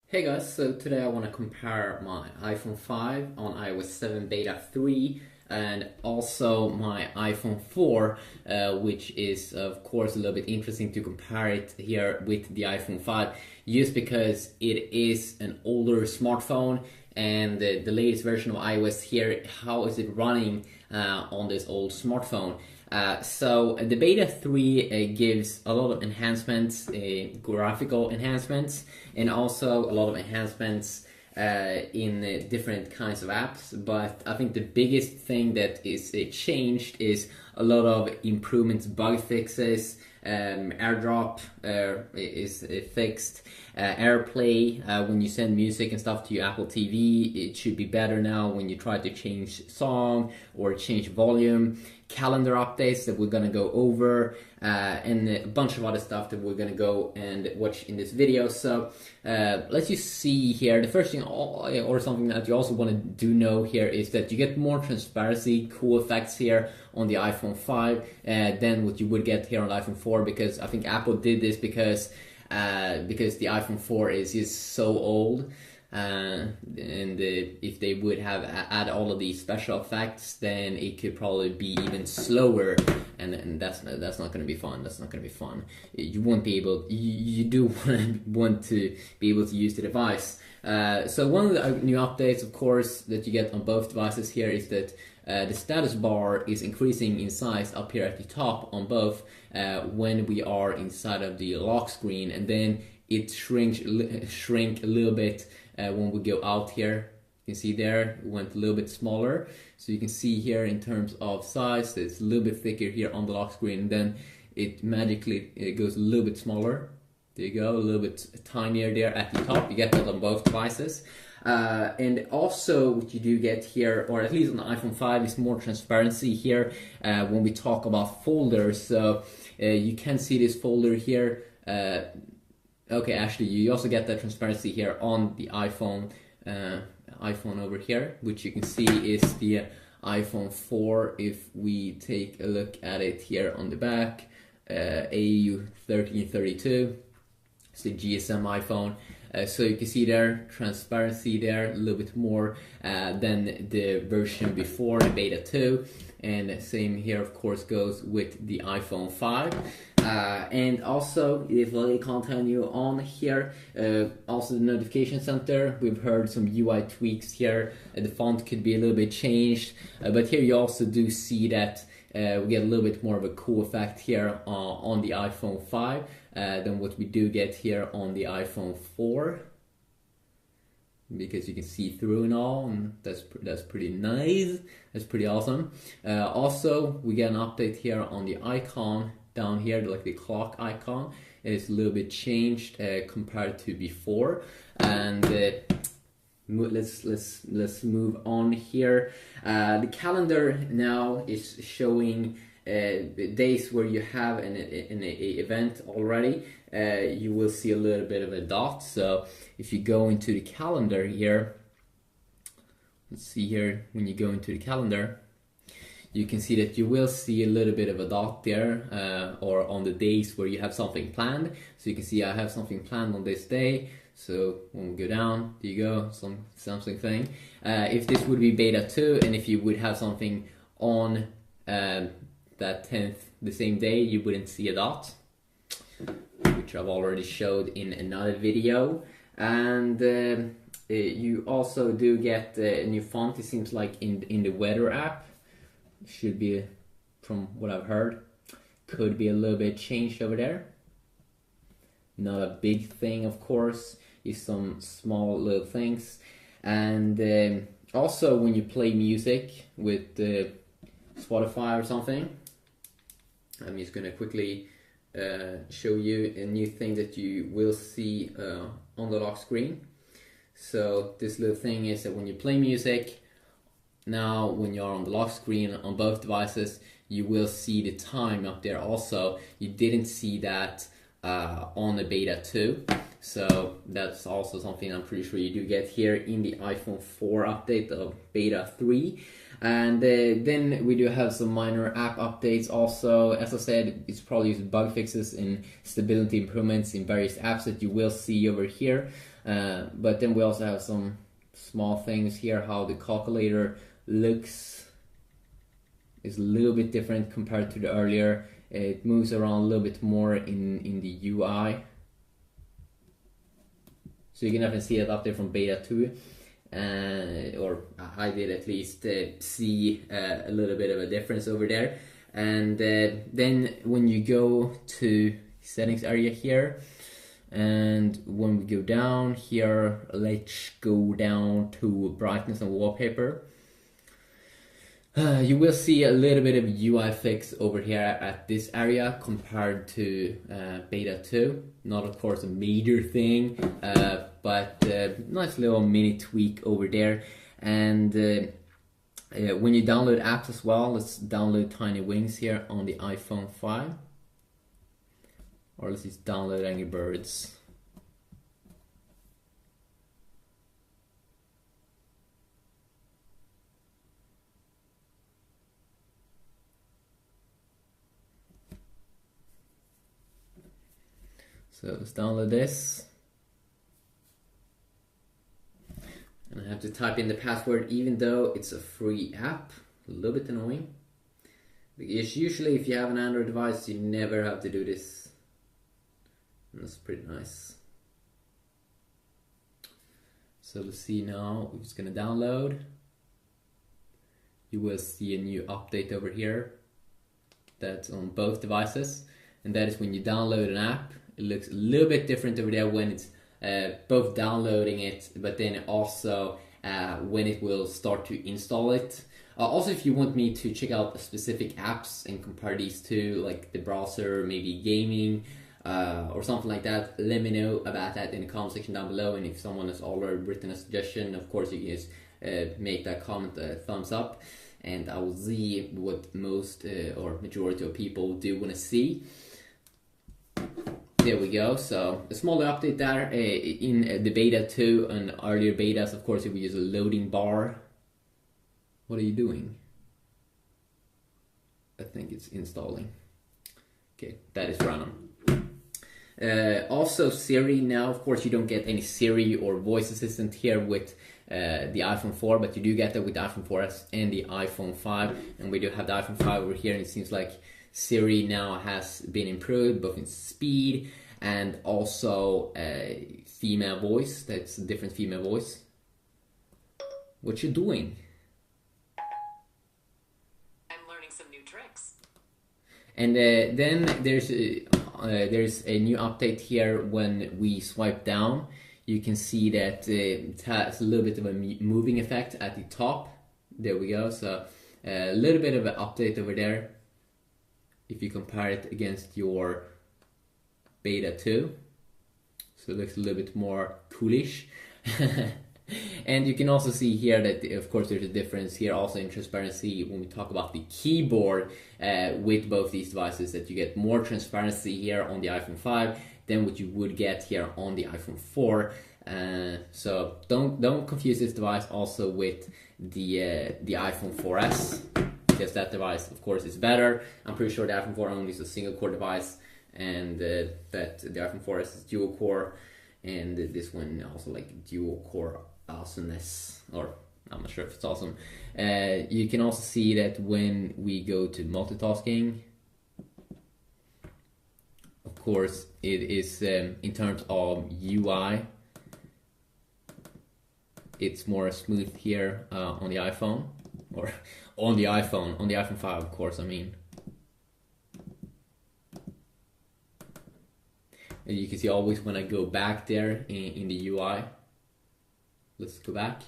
Hey guys, so today I want to compare my iPhone 5 on iOS 7 Beta 3 and also my iPhone 4, which is of course a little bit interesting to compare it here with the iPhone 5 just because it is an older smartphone and the latest version of iOS here, how is it running on this old smartphone? So the Beta 3 gives a lot of enhancements, graphical enhancements, and also a lot of enhancements in different kinds of apps. But I think the biggest thing that is changed is a lot of improvements, bug fixes. AirDrop is fixed. AirPlay, when you send music and stuff to your Apple TV, it should be better now when you try to change song or change volume. Calendar updates that we're gonna go over, and a bunch of other stuff that we're gonna go and watch in this video. So let's just see here. The first thing, or something that you also want to do know here, is that you get more transparency, cool effects here on the iPhone 5 than what you would get here on the iPhone 4, because I think Apple did this because the iPhone 4 is just so old. If they would have add all of these special effects, then it could probably be even slower, and that's not going to be fun. That's not going to be fun. You won't be able. You do want to be able to use the device. So one of the new updates, of course, that you get on both devices here is that the status bar is increasing in size up here at the top on both when we are inside of the lock screen, and then it shrink a little bit when we go out here. You can see there it went a little bit smaller, so you can see here in terms of size it's a little bit thicker here on the lock screen, and then it magically goes a little bit smaller. There you go, a little bit tinier there at the top. You get that on both devices. And also what you do get here, or at least on the iPhone 5, is more transparency here when we talk about folders. So you can see this folder here. Okay, actually, you also get that transparency here on the iPhone over here, which you can see is the iPhone 4. If we take a look at it here on the back, AU1332, it's the GSM iPhone. So you can see there, transparency there, a little bit more than the version before, the Beta 2. And same here, of course, goes with the iPhone 5. And also, if we continue on here, also the notification center, we've heard some UI tweaks here. The font could be a little bit changed, but here you also do see that we get a little bit more of a cool effect here on the iPhone 5 than what we do get here on the iPhone 4, because you can see through and all, and that's pretty nice. That's pretty awesome. Also, we get an update here on the icon down here, like the clock icon. It's a little bit changed compared to before, and let's move on here. The calendar now is showing days where you have an event already. You will see a little bit of a dot. So if you go into the calendar here, let's see here, when you go into the calendar, you can see that you will see a little bit of a dot there, or on the days where you have something planned. So you can see I have something planned on this day. So when we go down, there you go, something thing. If this would be Beta 2, and if you would have something on that 10th, the same day, you wouldn't see a dot, which I've already showed in another video. And you also do get a new font, it seems like, in the weather app. Should be, from what I've heard, could be a little bit changed over there. Not a big thing, of course, is some small little things. And also when you play music with Spotify or something, I'm just gonna quickly show you a new thing that you will see on the lock screen. So this little thing is that when you play music, now when you're on the lock screen on both devices, you will see the time up there also. You didn't see that on the Beta 2. So that's also something I'm pretty sure you do get here in the iPhone 4 update of beta 3. And then we do have some minor app updates also. As I said, it's probably just bug fixes and stability improvements in various apps that you will see over here. But then we also have some small things here, how the calculator looks is a little bit different compared to the earlier. It moves around a little bit more in the UI. So you can definitely see it up there from beta 2. Or I did at least see a little bit of a difference over there. And then when you go to settings area here, and when we go down here, let's go down to brightness and wallpaper. You will see a little bit of UI fix over here at this area compared to beta 2. Not of course a major thing, but nice little mini tweak over there. And when you download apps as well, let's download Tiny Wings here on the iPhone 5. Or let's just download Angry Birds. So let's download this. And I have to type in the password even though it's a free app. A little bit annoying. Because usually if you have an Android device, you never have to do this. And that's pretty nice. So let's see now, it's gonna download. You will see a new update over here. That's on both devices. And that is when you download an app. It looks a little bit different over there when it's both downloading it, but then also when it will start to install it. Also, if you want me to check out specific apps and compare these two, like the browser, maybe gaming, or something like that, let me know about that in the comment section down below. And if someone has already written a suggestion, of course you can just make that comment a thumbs up, and I will see what most or majority of people do want to see. There we go. So a small update there in the beta 2 and earlier betas. Of course, if we use a loading bar. What are you doing? I think it's installing. Okay, that is random. Also Siri now, of course you don't get any Siri or voice assistant here with the iPhone 4, but you do get that with the iPhone 4S and the iPhone 5. And we do have the iPhone 5 over here, and it seems like Siri now has been improved both in speed and also female voice. That's a different female voice. What you doing? I'm learning some new tricks. And then there's a new update here. When we swipe down, you can see that it has a little bit of a moving effect at the top. There we go. So a little bit of an update over there if you compare it against your beta 2. So it looks a little bit more coolish. And you can also see here that, of course, there's a difference here also in transparency when we talk about the keyboard with both these devices, that you get more transparency here on the iPhone 5 than what you would get here on the iPhone 4. So don't confuse this device also with the iPhone 4S, because that device, of course, is better. I'm pretty sure the iPhone 4 only is a single core device, and that the iPhone 4S is dual core, and this one also like dual core awesomeness, or I'm not sure if it's awesome. You can also see that when we go to multitasking, of course, it is in terms of UI, it's more smooth here on the iPhone, or on the iPhone 5, of course, I mean. And you can see always when I go back there in the UI, let's go back,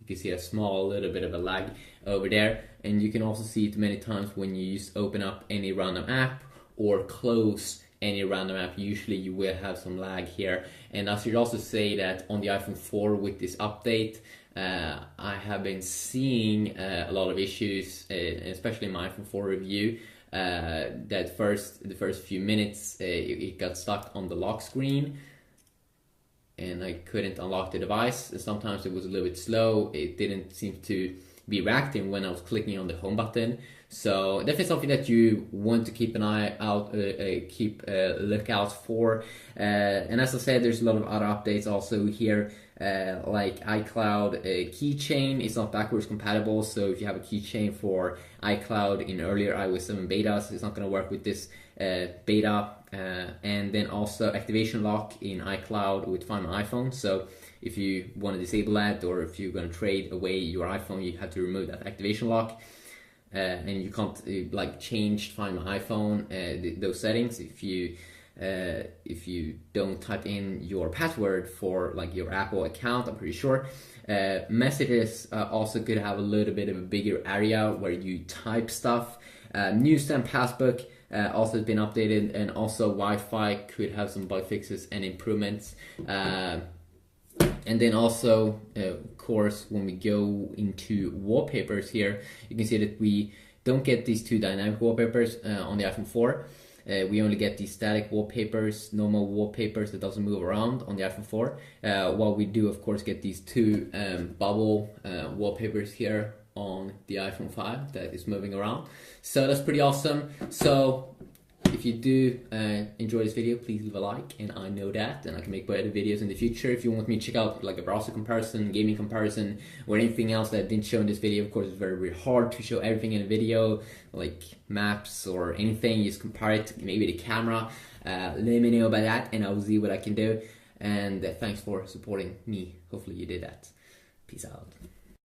you can see a small little bit of a lag over there. And you can also see it many times when you just open up any random app or close any random app. Usually you will have some lag here. And I should also say that on the iPhone 4 with this update, I have been seeing a lot of issues, especially in my iPhone 4 review. The first few minutes it got stuck on the lock screen, and I couldn't unlock the device. Sometimes it was a little bit slow. It didn't seem to be reacting when I was clicking on the home button. So definitely something that you want to keep an eye out, keep a lookout for. And as I said, there's a lot of other updates also here, like iCloud keychain is not backwards compatible. So if you have a keychain for iCloud in earlier iOS 7 betas, it's not going to work with this beta. And then also activation lock in iCloud with Find My iPhone. So if you want to disable that, or if you're going to trade away your iPhone, you have to remove that activation lock. And you can't like change Find My iPhone, those settings if you don't type in your password for like your Apple account. I'm pretty sure. Messages also could have a little bit of a bigger area where you type stuff. Newsstand Passbook also has been updated, and also Wi-Fi could have some bug fixes and improvements. And then also, of course, when we go into wallpapers here, you can see that we don't get these two dynamic wallpapers on the iPhone 4. We only get these static wallpapers, normal wallpapers that doesn't move around on the iPhone 4. While we do, of course, get these two bubble wallpapers here on the iPhone 5 that is moving around. So that's pretty awesome. So if you do enjoy this video, please leave a like, and I know that, and I can make better videos in the future. If you want me to check out like a browser comparison, gaming comparison, or anything else that I didn't show in this video, of course it's very, very hard to show everything in a video, like maps or anything. You just compare it, maybe the camera. Let me know about that, and I'll see what I can do. And thanks for supporting me. Hopefully you did that. Peace out.